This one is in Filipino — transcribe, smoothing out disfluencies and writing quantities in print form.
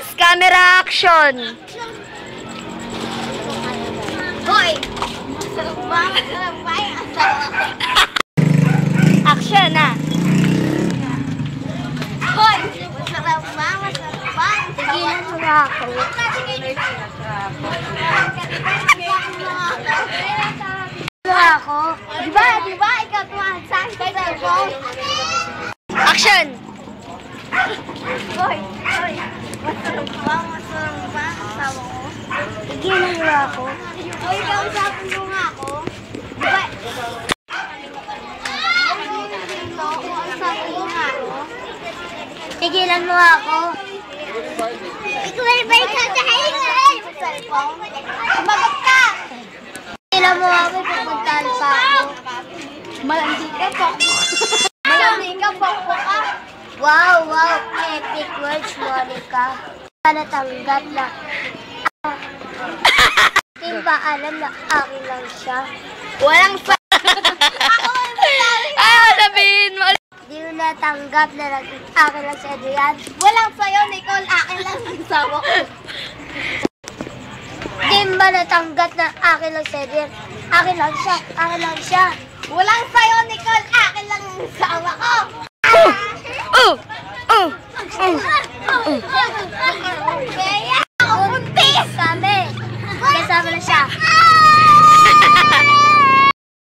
Lights, camera, action! Hoy! Masarap ba? Masarap ba? Action na! Hoy! Masarap ba? Masarap ba? Tigilan mo na ako. Ako. Diba? Ikaw tumahan sa cellphone. Action! Hoy! Masarap ba? Masarap ba? Asawa ko. Tigilan mo ako. Hoy, kausapin mo nga ako. Diba? Kausapin mo nga ako. Tigilan mo ako. Ikaw ba ikaw sa hilingan? Cellphone. Sumagot ka! Tigilan mo ako, pupuntahan pa ako. Malandi ka po. Malandi ka po ka. Wow, epic words, Monica. Natanggap na. Hindi ba alam na akin lang siya? Walang sa... Ay, sabihin mo! Hindi mo natanggap na akin lang si Adrian. Walang sayo, Nicole. Akin lang ang sawa ko. Hindi ba natanggap na akin lang si Adrian? Akin lang siya. Walang sayo, Nicole. Akin lang ang sawa ko.